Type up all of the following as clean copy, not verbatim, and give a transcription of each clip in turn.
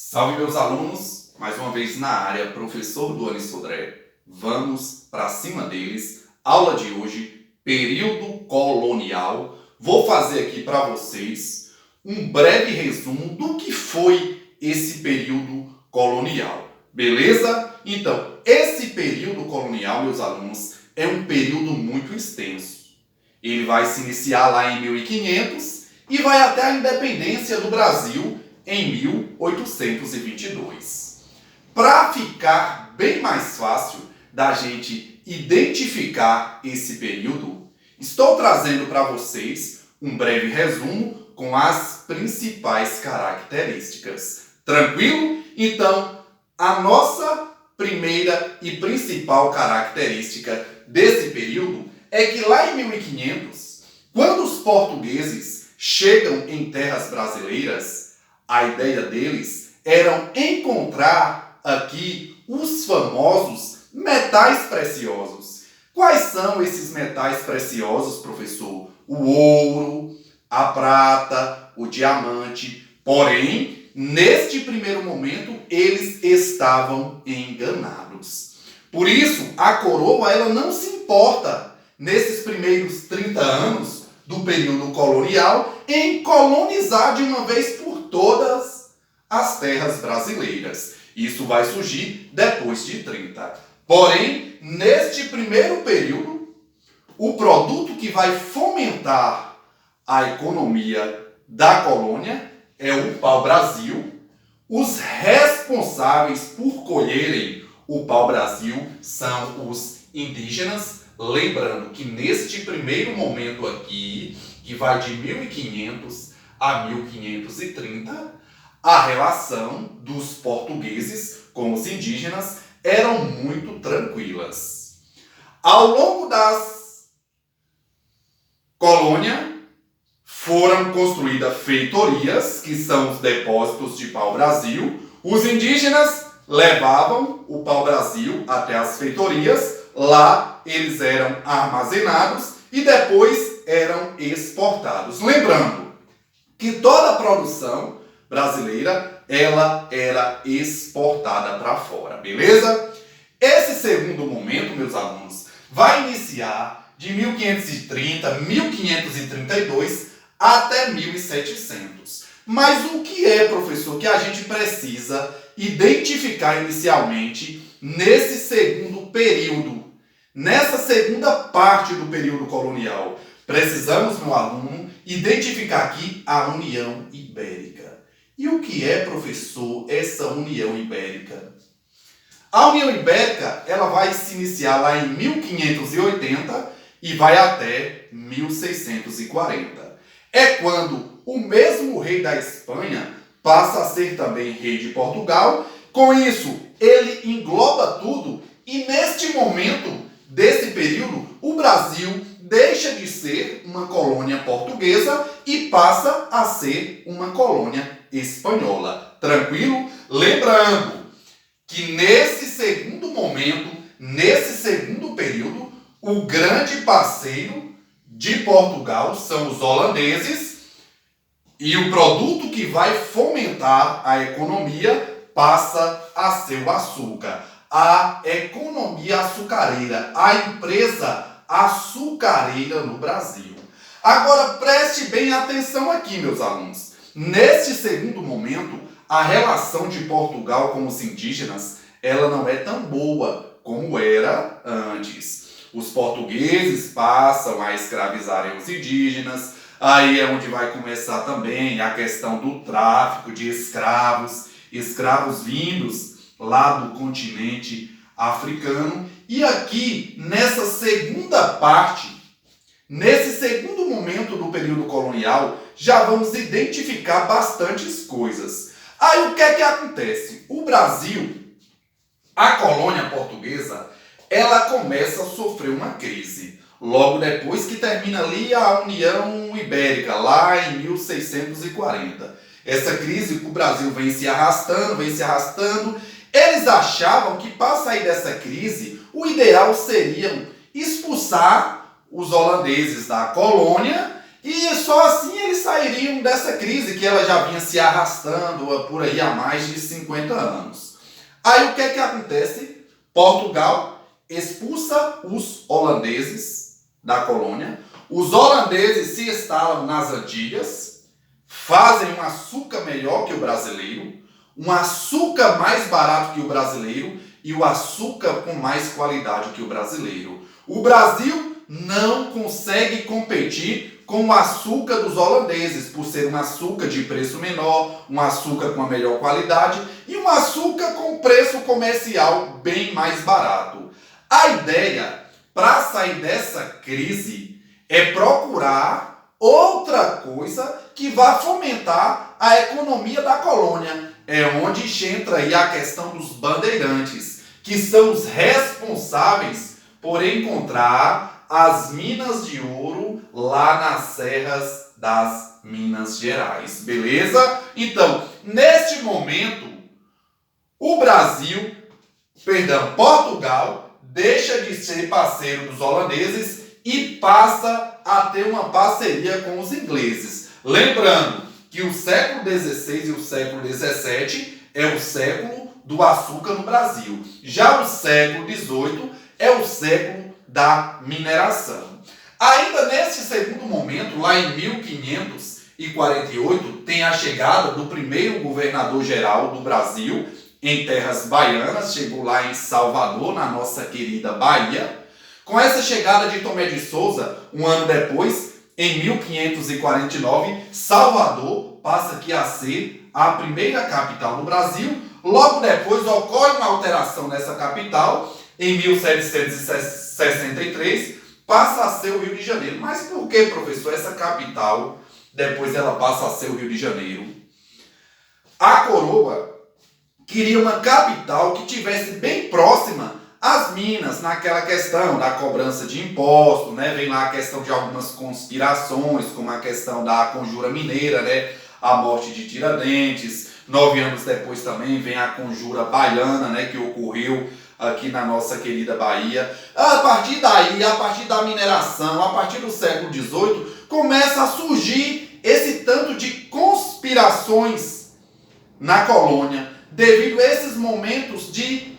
Salve meus alunos, mais uma vez na área, professor Duane Sodré. Vamos para cima deles. Aula de hoje, período colonial. Vou fazer aqui para vocês um breve resumo do que foi esse período colonial. Beleza? Então, esse período colonial, meus alunos, é um período muito extenso. Ele vai se iniciar lá em 1500 e vai até a independência do Brasil em 1822. Para ficar bem mais fácil da gente identificar esse período, estou trazendo para vocês um breve resumo com as principais características. Tranquilo? Então, a nossa primeira e principal característica desse período é que lá em 1500, quando os portugueses chegam em terras brasileiras, a ideia deles era encontrar aqui os famosos metais preciosos. Quais são esses metais preciosos, professor? O ouro, a prata, o diamante. Porém, neste primeiro momento, eles estavam enganados. Por isso, a coroa ela não se importa, nesses primeiros 30 anos do período colonial, em colonizar de uma vez por todas as terras brasileiras. Isso vai surgir depois de 30. Porém, neste primeiro período, o produto que vai fomentar a economia da colônia é o pau-brasil. Os responsáveis por colherem o pau-brasil são os indígenas. Lembrando que neste primeiro momento aqui, que vai de 1500 a 1530, a relação dos portugueses com os indígenas eram muito tranquilas. Ao longo das colônias, foram construídas feitorias, que são os depósitos de pau-brasil. Os indígenas levavam o pau-brasil até as feitorias, lá eles eram armazenados e depois eram exportados. Lembrando que toda a produção brasileira ela era exportada para fora, beleza? Esse segundo momento, meus alunos, vai iniciar de 1530, 1532 até 1700. Mas o que é, professor, que a gente precisa identificar inicialmente nesse segundo período, nessa segunda parte do período colonial? Precisamos, meu aluno, identificar aqui a União Ibérica. E o que é, professor, essa União Ibérica? A União Ibérica ela vai se iniciar lá em 1580 e vai até 1640. É quando o mesmo rei da Espanha passa a ser também rei de Portugal. Com isso, ele engloba tudo e neste momento desse período, o Brasil deixa de ser uma colônia portuguesa e passa a ser uma colônia espanhola. Tranquilo? Lembrando que nesse segundo momento, nesse segundo período, o grande parceiro de Portugal são os holandeses e o produto que vai fomentar a economia passa a ser o açúcar. A economia açucareira, a empresa açucareira no Brasil. Agora preste bem atenção aqui, meus alunos. Neste segundo momento, a relação de Portugal com os indígenas, ela não é tão boa como era antes. Os portugueses passam a escravizarem os indígenas, aí é onde vai começar também a questão do tráfico de escravos, escravos vindos lá do continente africano. E aqui, nessa segunda parte, nesse segundo momento do período colonial, já vamos identificar bastantes coisas. Aí o que é que acontece? O Brasil, a colônia portuguesa, ela começa a sofrer uma crise. Logo depois que termina ali a União Ibérica, lá em 1640. Essa crise que o Brasil vem se arrastando. Eles achavam que para sair dessa crise, o ideal seria expulsar os holandeses da colônia e só assim eles sairiam dessa crise que ela já vinha se arrastando por aí há mais de 50 anos. Aí o que é que acontece? Portugal expulsa os holandeses da colônia. Os holandeses se instalam nas Antilhas, fazem um açúcar melhor que o brasileiro, um açúcar mais barato que o brasileiro e o açúcar com mais qualidade que o brasileiro. O Brasil não consegue competir com o açúcar dos holandeses, por ser um açúcar de preço menor, um açúcar com a melhor qualidade e um açúcar com preço comercial bem mais barato. A ideia para sair dessa crise é procurar outra coisa que vá fomentar a economia da colônia. É onde entra aí a questão dos bandeirantes, que são os responsáveis por encontrar as minas de ouro lá nas serras das Minas Gerais, beleza? Então, neste momento, Portugal deixa de ser parceiro dos holandeses e passa a ter uma parceria com os ingleses. Lembrando que o século XVI e o século XVII é o século do açúcar no Brasil. Já o século XVIII é o século da mineração. Ainda nesse segundo momento, lá em 1548, tem a chegada do primeiro governador-geral do Brasil em terras baianas, chegou lá em Salvador, na nossa querida Bahia. Com essa chegada de Tomé de Souza, um ano depois, em 1549, Salvador passa aqui a ser a primeira capital do Brasil. Logo depois ocorre uma alteração nessa capital. Em 1763 passa a ser o Rio de Janeiro. Mas por que, professor, essa capital depois ela passa a ser o Rio de Janeiro? A coroa queria uma capital que tivesse bem próxima às minas, naquela questão da cobrança de impostos, né? Vem lá a questão de algumas conspirações, como a questão da conjura mineira, né? A morte de Tiradentes. 9 anos depois também vem a conjura baiana, né? Que ocorreu aqui na nossa querida Bahia. A partir daí, a partir da mineração, a partir do século XVIII, começa a surgir esse tanto de conspirações na colônia, devido a esses momentos de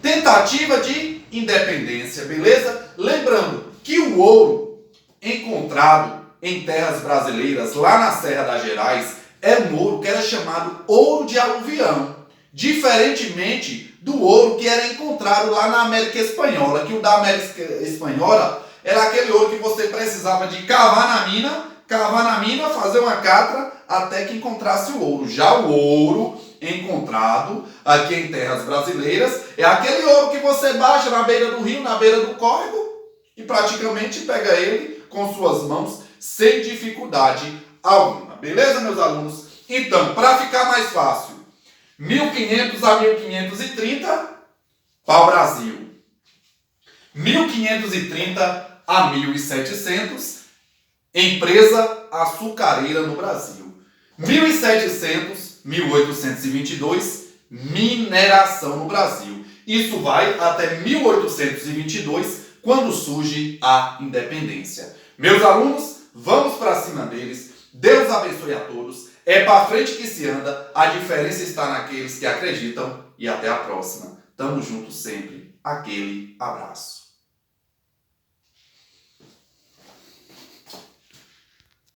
tentativa de independência, beleza? Lembrando que o ouro encontrado em terras brasileiras, lá na Serra das Gerais, é um ouro que era chamado ouro de aluvião, diferentemente do ouro que era encontrado lá na América Espanhola, que o da América Espanhola era aquele ouro que você precisava de cavar na mina, fazer uma catra até que encontrasse o ouro. Já o ouro encontrado aqui em terras brasileiras é aquele ouro que você baixa na beira do rio, na beira do córrego e praticamente pega ele com suas mãos sem dificuldade alguma. Beleza, meus alunos? Então, para ficar mais fácil, 1500 a 1530, pau-brasil. 1530 a 1700, empresa açucareira no Brasil. 1700, 1822, mineração no Brasil. Isso vai até 1822, quando surge a independência. Meus alunos, vamos para cima deles. Deus abençoe a todos. É para frente que se anda. A diferença está naqueles que acreditam. E até a próxima. Tamo junto sempre. Aquele abraço.